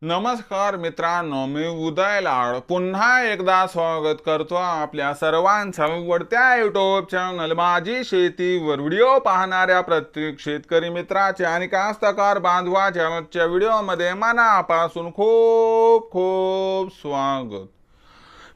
नमस्कार मित्रांनो, मी उदय लाड पुन्हा एकदा स्वागत करतो आपल्या सर्वांच्या आवडत्या युट्यूब चॅनल माझी शेतीवर व्हिडिओ पाहणाऱ्या प्रत्येक शेतकरी मित्राचे आणि कास्तकार बांधवाच्या आजच्या व्हिडिओमध्ये मनापासून खूप खूप स्वागत.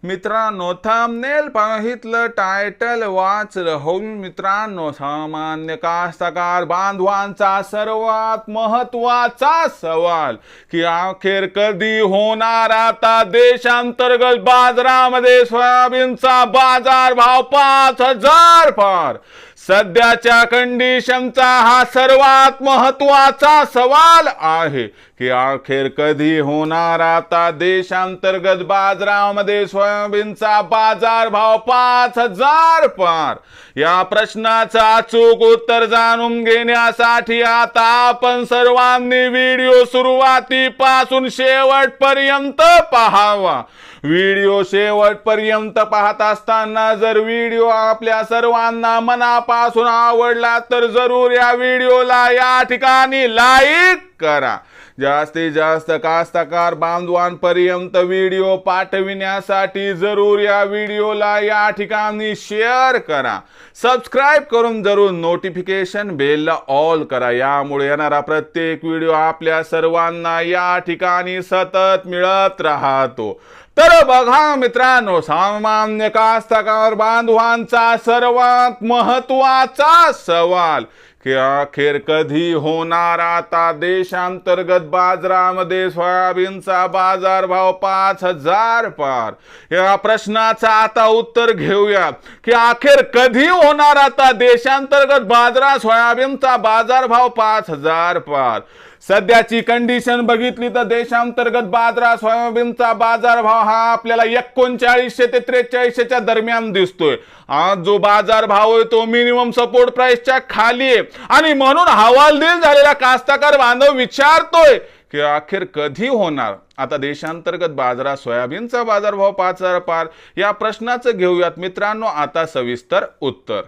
मित्रांनो, थंबनेल पाहितलं, टायटल वाचलं हो मित्रांनो, सामान्य कास्तकार बांधवांचा सर्वात महत्वाचा सवाल की अखेर कधी होणार आता देशांतर्गत बाजारामध्ये सोयाबीनचा बाजार भाव 5,000 पार. सध्याच्या कंडिशनचा हा सर्वात महत्वाचा सवाल आहे की अखेर कधी होणार आता देशांतर्गत बाजारामध्ये सोयाबीनचा बाजार भाव 5,000 पार. या प्रश्नाचं अचूक उत्तर जाणून घेण्यासाठी आता आपण सर्वांनी व्हिडिओ सुरुवातीपासून शेवटपर्यंत पाहावा. व्हिडिओ शेवटपर्यंत पाहत असताना जर व्हिडिओ आपल्या सर्वांना मनापासून आवडला तर जरूर या व्हिडिओला या ठिकाणी लाईक करा. जास्तीत जास्त कास्तकार बांधवांपर्यंत व्हिडिओ पाठविण्यासाठी जरूर या व्हिडिओला या ठिकाणी शेअर करा. सबस्क्राईब करून जरूर नोटिफिकेशन बेलला ऑल करा. यामुळे येणारा प्रत्येक व्हिडिओ आपल्या सर्वांना या ठिकाणी सतत मिळत राहतो. तर बघा मित्रांनो, सामान्य कास्तकार बांधवांचा सर्वात महत्वाचा सवाल की अखेर कधी होणार आता देशांतर्गत बाजारामध्ये सोयाबीनचा बाजार भाव 5,000 पार. या प्रश्नाचं आता उत्तर घेऊया की अखेर कधी होणार आता देशांतर्गत बाजारात सोयाबीनचा बाजार भाव 5,000 पार. सध्याची कंडिशन बघितली तर देशांतर्गत बाजारात सोयाबीनचा बाजार भाव हा आपल्याला 3900 ते 4300 दरम्यान दिसतोय. आज जो बाजार भाव आहे तो मिनिमम सपोर्ट प्राइसच्या खाली आहे आणि म्हणून हवालदिल झालेला कास्तकार बांधव विचारतोय की अखेर कधी होणार आता देशांतर्गत बाजारात सोयाबीनचा बाजार भाव 5,000 पार. या प्रश्नाचं घेऊयात मित्रांनो आता सविस्तर उत्तर.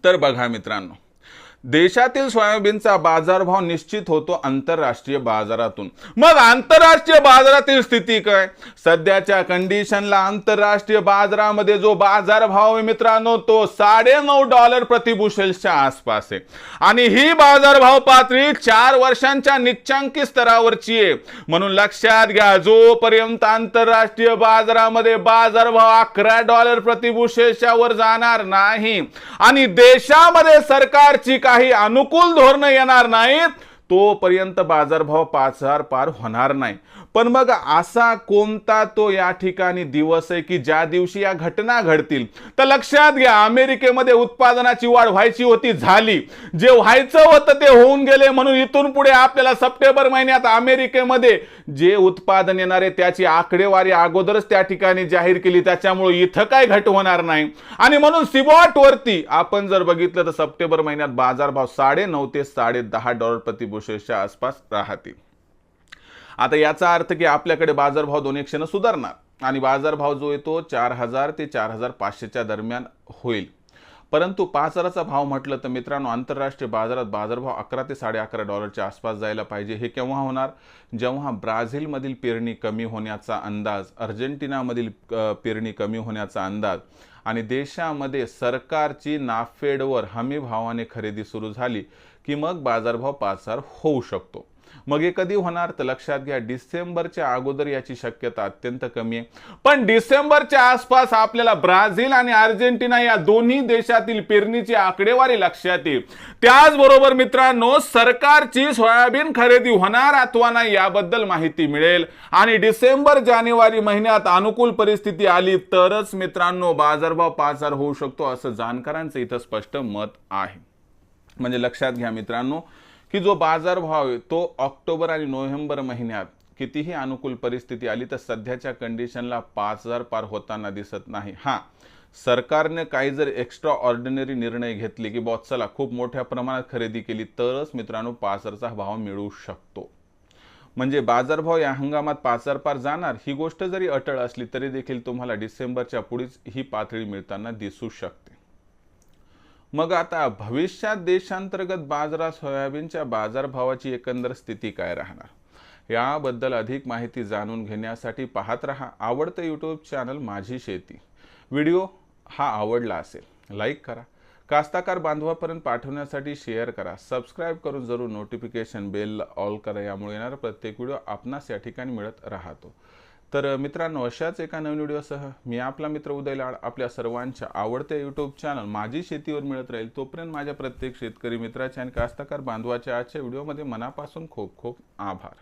तर बघा मित्रांनो, देशातील सोयाबीनचा बाजारभाव निश्चित होतो आंतरराष्ट्रीय बाजारातून. मग आंतरराष्ट्रीय बाजारातील स्थिती काय? सध्याच्या कंडिशनला आंतरराष्ट्रीय बाजारामध्ये जो बाजारभाव आहे मित्रांनो तो $9.5 प्रति बुशेलच्या आसपास आहे आणि ही बाजारभाव पातळी 4 वर्षांच्या निच्चांकी स्तरावरची आहे. म्हणून लक्षात घ्या, जोपर्यंत आंतरराष्ट्रीय बाजारामध्ये बाजारभाव $11 प्रति बुशेलच्या वर जाणार नाही आणि देशामध्ये सरकारची काही अनुकूल धोरण येणार नाहीत तोपर्यंत बाजारभाव 5,000 पार होणार नाही. पण मग असा कोणता तो या ठिकाणी दिवस आहे की ज्या दिवशी या घटना घडतील? तर लक्षात घ्या, अमेरिकेमध्ये उत्पादनाची वाढ व्हायची होती, झाली. जे व्हायचं होतं ते होऊन गेले. म्हणून इथून पुढे आपल्याला सप्टेंबर महिन्यात अमेरिकेमध्ये जे उत्पादन येणार आहे त्याची आकडेवारी अगोदरच त्या ठिकाणी जाहीर केली. त्याच्यामुळे इथं काय घट होणार नाही आणि म्हणून सिबॉट वरती आपण जर बघितलं तर सप्टेंबर महिन्यात बाजारभाव $9.5 ते $10.5 प्रति बुशेलच्या आसपास राहतील. आता याचा अर्थ की आपल्याकडे बाजारभाव 200 सुधारणार आणि बाजारभाव जो येतो 4,000 ते 4,500च्या दरम्यान होईल. परंतु 5,000चा भाव म्हटलं तर मित्रांनो, आंतरराष्ट्रीय बाजारात बाजारभाव $11 ते $11.5च्या आसपास जायला पाहिजे. हे केव्हा होणार? जेव्हा ब्राझीलमधील पेरणी कमी होण्याचा अंदाज, अर्जेंटिनामधील पेरणी कमी होण्याचा अंदाज आणि देशामध्ये सरकारची नाफेडवर हमी भावाने खरेदी सुरू झाली की मग बाजारभाव 5,000 होऊ शकतो. मग हे कधी होणार? तर लक्षात घ्या, डिसेंबरच्या अगोदर याची शक्यता अत्यंत कमी आहे. पण डिसेंबरच्या आसपास आपल्याला ब्राझील आणि अर्जेंटिना या दोन्ही देशातील पेरणीची आकडेवारी लक्षात येईल. त्याचबरोबर मित्रांनो, सरकारची सोयाबीन खरेदी होणार अथवा नाही याबद्दल माहिती मिळेल आणि डिसेंबर जानेवारी महिन्यात अनुकूल परिस्थिती आली तरच मित्रांनो बाजारभाव 5,000 होऊ शकतो असं जाणकारांचं इथं स्पष्ट मत आहे. म्हणजे लक्षात घ्या मित्रांनो की जो बाजारभाव आहे तो ऑक्टोबर आणि नोव्हेंबर महिन्यात कितीही अनुकूल परिस्थिती आली तर सध्याच्या कंडिशनला 5,000 पार होताना दिसत नाही. हां, सरकारने काही जर एक्स्ट्रा ऑर्डिनरी निर्णय घेतले की चला खूप मोठ्या प्रमाणात खरेदी केली तरच मित्रांनो 5,000चा भाव मिळू शकतो. म्हणजे बाजारभाव या हंगामात 5,000 पार जाणार ही गोष्ट जरी अटळ असली तरी देखील तुम्हाला डिसेंबरच्या पुढेच ही पातळी मिळताना दिसू शकते. मग आता भविष्यात देशांतर्गत बाजारात सोयाबीनच्या बाजारभावाची एकंदर स्थिती काय राहणार याबद्दल अधिक माहिती जाणून घेण्यासाठी पाहत रहा आवडतं यूट्यूब चॅनल माझी शेती। व्हिडिओ हा आवडला असेल लाईक करा, कास्ताकार बांधवापर्यंत पाठवण्यासाठी शेअर करा, सबस्क्राईब करून जरूर नोटिफिकेशन बेल ऑल करा। यामुळे येणारा प्रत्येक व्हिडिओ आपणास या ठिकाणी मिळत राहतो। तर मित्रांनो, अशाच एका नवीन व्हिडिओसह मी आपला मित्र उदय लाड आपल्या सर्वांच्या आवडत्या यूट्यूब चॅनल माझी शेतीवर मिळत राहील। तोपर्यंत माझ्या प्रत्येक शेतकरी मित्राच्या आणि कास्ताकार बांधवाच्या आजच्या व्हिडिओमध्ये मनापासून खूप खूप आभार।